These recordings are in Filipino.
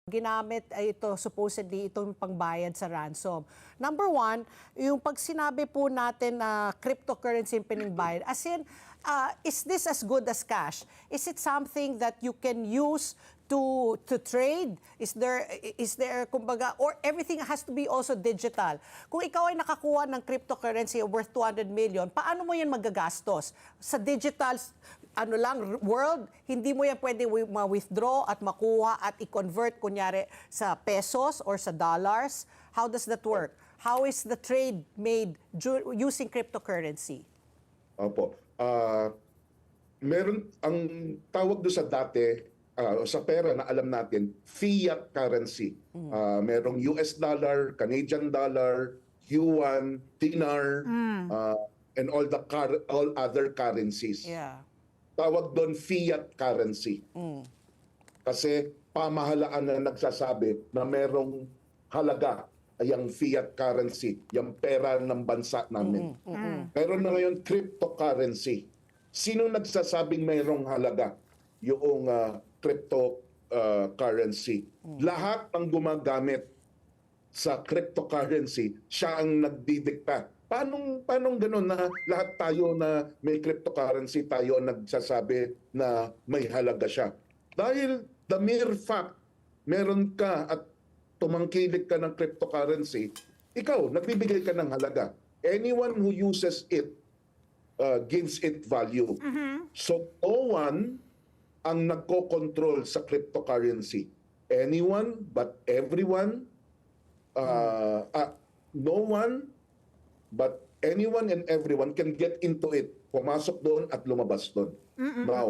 ginamit ay ito supposedly itong pangbayad sa ransom. Number one, yung pag sinabi po natin na cryptocurrency yung pinangbayad, as in, is this as good as cash? Is it something that you can use to trade? Is there kumbaga, or everything has to be also digital? Kung ikaw ay nakakuha ng cryptocurrency worth 200 million, paano mo yan magagastos? Sa digital world, hindi mo yan pwede ma-withdraw at makuha at i-convert kunyari sa pesos or sa dollars. How does that work? How is the trade made using cryptocurrency? Opo. Meron ang tawag doon sa dati, sa pera na alam natin, fiat currency. Merong US dollar, Canadian dollar, yuan, dinar, and all other currencies. Yeah. Tawag doon fiat currency. Kasi pamahalaan na nagsasabi na merong halaga ay ang fiat currency, yung pera ng bansa namin. Meron na ngayon cryptocurrency. Sino nagsasabing mayroong halaga? Yung cryptocurrency. Lahat ng gumagamit sa cryptocurrency, siya ang nagdidikta. Paano gano'n na lahat tayo na may cryptocurrency, tayo ang nagsasabi na may halaga siya? Dahil the mere fact, meron ka at tumangkilik ka ng cryptocurrency, ikaw, nagbibigay ka ng halaga. Anyone who uses it gives it value. So no one ang nagko-control sa cryptocurrency. Anyone but everyone, no one but anyone and everyone can get into it, pumasok doon at lumabas doon. Now,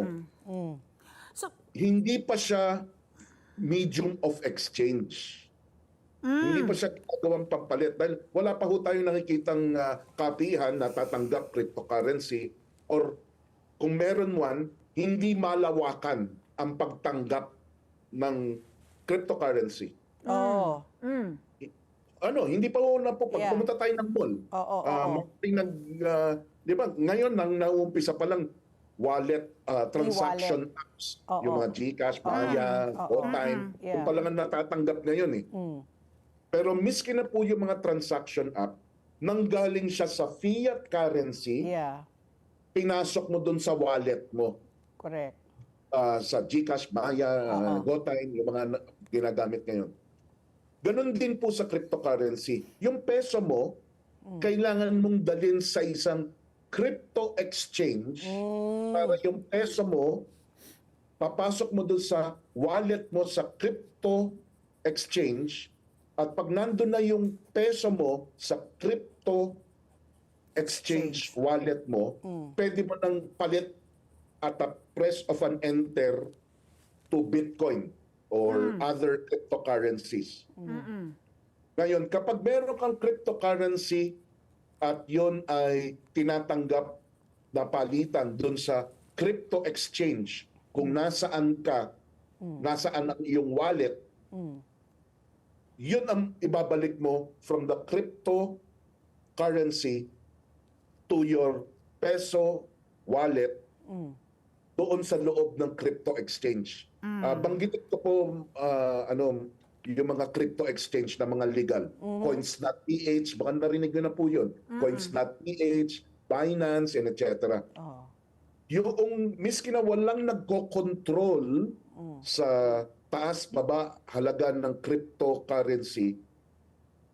So, hindi pa siya medium of exchange. Hindi pa siya gawang pampalit dahil wala pa ho tayong nakikitang kapihan na tatanggap cryptocurrency, or kung meron one, hindi malawakan ang pagtanggap ng cryptocurrency. Oh. Hindi pa ho na po. Pag Yeah. pumunta tayo ng mall, di ba, ngayon nang nauumpisa pa lang wallet transaction apps. Yung mga GCash, Maya, GoTime. Yeah. Kung pa lang ang natatanggap ngayon eh. Pero miski na po yung mga transaction app, nanggaling siya sa fiat currency, Yeah. pinasok mo dun sa wallet mo. Correct. Sa GCash, Maya, GoTime, yung mga ginagamit ngayon. Ganon din po sa cryptocurrency. Yung peso mo, kailangan mong dalhin sa isang crypto exchange para yung peso mo, papasok mo dun sa wallet mo sa crypto exchange, at pag nandun na yung peso mo sa crypto exchange wallet mo, pwede mo nang palit at a press of an enter to Bitcoin or other cryptocurrencies. Ngayon, kapag meron kang cryptocurrency at yon ay tinatanggap na palitan dun sa crypto exchange, kung nasaan ka, nasaan ang iyong wallet, yun ang ibabalik mo from the cryptocurrency to your peso wallet doon sa loob ng crypto exchange. Banggitin ko po yung mga crypto exchange na mga legal. Coins.ph, baka narinig nyo na po yun. Coins.ph, Binance, and etc. Yung miski na walang nagko-control sa taas, baba, halaga ng cryptocurrency,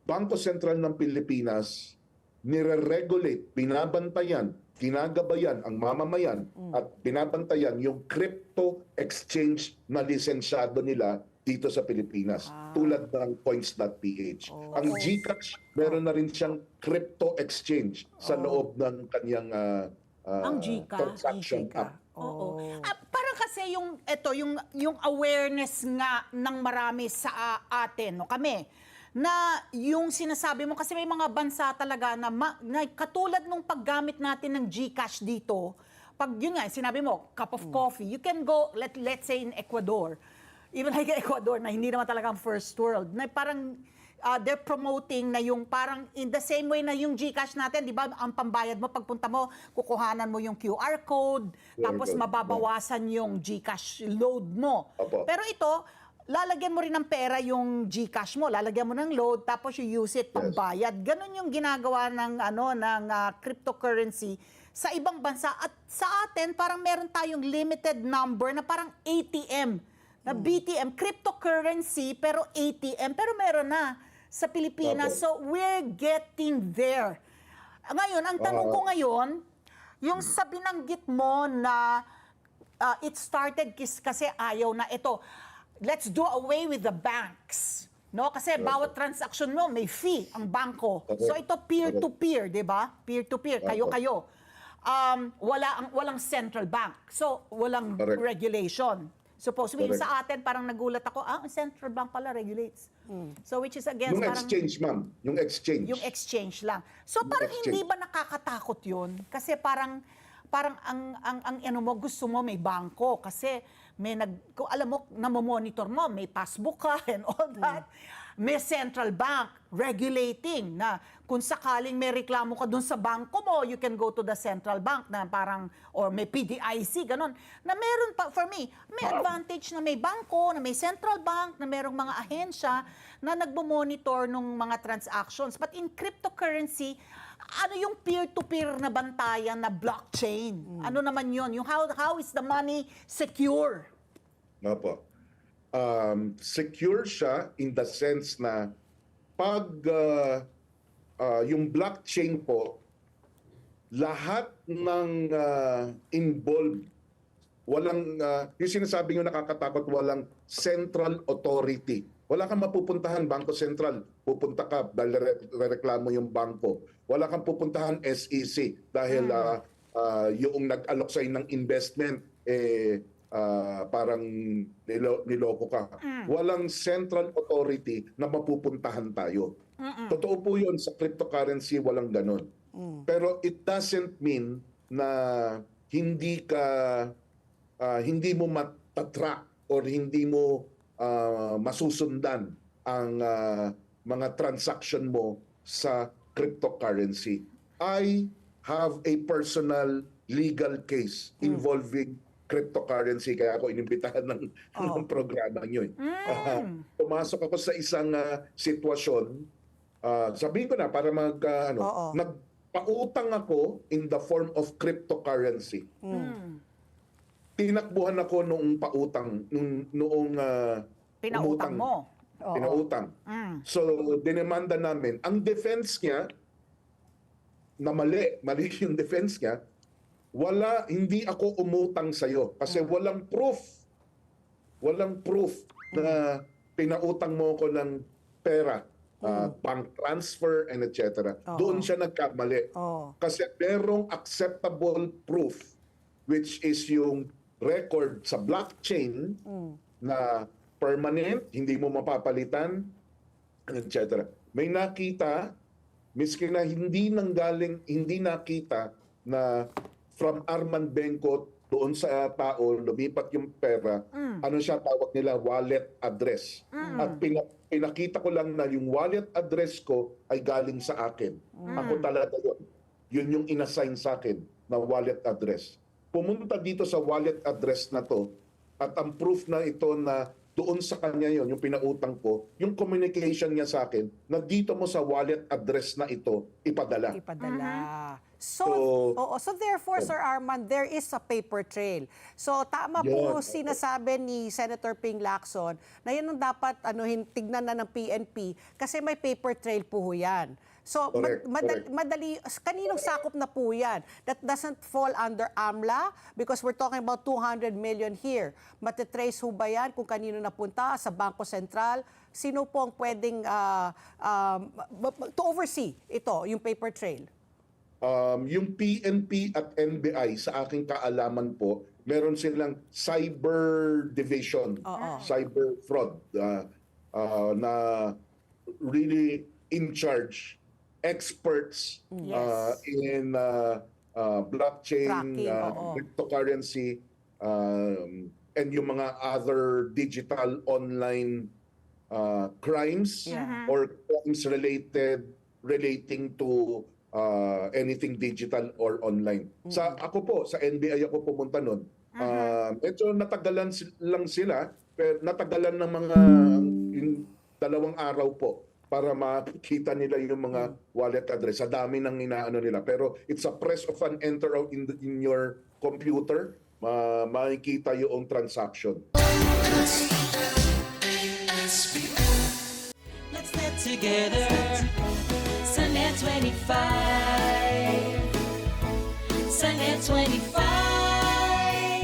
Bangko Sentral ng Pilipinas nire-regulate, binabantayan, ginagabayan ang mamamayan at binabantayan yung crypto exchange na lisensyado nila dito sa Pilipinas, tulad ng Coins.ph. Ang GCash, meron na rin siyang crypto exchange sa loob ng kanyang ang GCash. transaction app. Oo. Parang kasi yung awareness nga ng marami sa atin, no, kami, na yung sinasabi mo, kasi may mga bansa talaga na katulad nung paggamit natin ng GCash dito, pag yun nga, sinabi mo, cup of coffee, you can go, let's say in Ecuador, even like Ecuador, na hindi naman talagang first world, na parang they're promoting na yung parang in the same way na yung GCash natin, di ba, ang pambayad mo, pagpunta mo, kukuhanan mo yung QR code, tapos mababawasan yung GCash load mo. Opo. Pero ito, lalagyan mo rin ng pera yung GCash mo, lalagyan mo ng load, tapos you use it pambayad. Ganon yung ginagawa ng cryptocurrency sa ibang bansa. At sa atin, parang meron tayong limited number na parang ATM, na BTM, cryptocurrency, pero ATM, pero meron na sa Pilipinas. So, we're getting there. Ngayon, ang tanong ko ngayon, yung sa binanggit mo na it started kasi ayaw na ito. Let's do away with the banks. No? Kasi bawat transaction mo may fee ang bangko. So ito peer-to-peer, 'di ba? Peer-to-peer, kayo-kayo. Walang central bank. So walang regulation. Supposedly sa atin parang nagulat ako, ang central bank pala regulates. So which is against Yung parang exchange, ma'am. Yung exchange. yung exchange lang. So parang hindi ba nakakatakot 'yun? Kasi parang ang ano mo, gusto mo may bangko kasi may kung alam mo, namomonitor mo, may passbook ka and all that. May central bank regulating na kung sakaling may reklamo ka dun sa bangko mo, you can go to the central bank na parang, or may PDIC, ganun. Na meron pa, for me, may advantage na may bangko, na may central bank, na merong mga ahensya na nagbo-monitor ng mga transactions. But in cryptocurrency, ano yung peer-to-peer na bantayan na blockchain? Ano naman yun? Yung how is the money secure? Opo. Secure siya in the sense na pag yung blockchain po, lahat ng involved, walang, yung sinasabi nyo nakakatakot, walang central authority. Wala kang mapupuntahan, Bangko Sentral. Pupunta ka dahil reklamo yung bangko. Wala kang pupuntahan SEC dahil yung nag-alok sa'yo ng investment, parang niloko ka. Walang central authority na mapupuntahan tayo. Totoo po yun, sa cryptocurrency walang ganon. Pero it doesn't mean na hindi mo matatrack or hindi mo masusundan ang mga transaction mo sa cryptocurrency. I have a personal legal case involving cryptocurrency, kaya ako inimbitahan ng programa nyo. Pumasok ako sa isang sitwasyon, sabihin ko na para nagpautang ako in the form of cryptocurrency. Tinakbuhan ako noong pautang, noong Pinautang mo. Pinautang. So, dinemanda namin. Ang defense niya, na mali yung defense niya, hindi ako umutang sa'yo kasi walang proof. Walang proof na pinautang mo ko ng pera, bank transfer, and etc. Doon siya nagkamali. Kasi merong acceptable proof, which is yung record sa blockchain na permanent, hindi mo mapapalitan, etc. May nakita, miski na hindi nakita na from Arman Benko doon sa tao, lumipat yung pera, ano siya tawag nila, wallet address. At pinakita ko lang na yung wallet address ko ay galing sa akin. Ako talaga yun. Yun yung inassign sa akin na wallet address. Pumunta dito sa wallet address na to at ang proof na ito na doon sa kanya yon, yung pinautang ko, yung communication niya sa akin na dito mo sa wallet address na ito ipadala. So therefore, Sir Arman, there is a paper trail. So tama po sinasabi ni Senator Ping Lacson na yan ang dapat tignan na ng PNP kasi may paper trail po yan. So, madali, kaninong sakop na po yan? That doesn't fall under AMLA because we're talking about 200 million here. Matitrace ho ba yan kung kanino napunta sa Bangko Sentral? Sino po ang pwedeng to oversee ito, yung paper trail? Yung PNP at NBI, sa aking kaalaman po, meron silang cyber division, cyber fraud, na really in charge, experts in blockchain, cryptocurrency, and yung mga other digital online crimes or crimes relating to anything digital or online. Ako po, sa NBI ako pumunta nun. Medyo natagalan lang sila, pero natagalan ng mga yung 2 araw po para makita nila yung mga wallet address. Sa dami ng inaano nila. Pero it's a press of an enter in your computer, makikita yung transaction. Let's get together. Sunnet 25. Sunnet 25.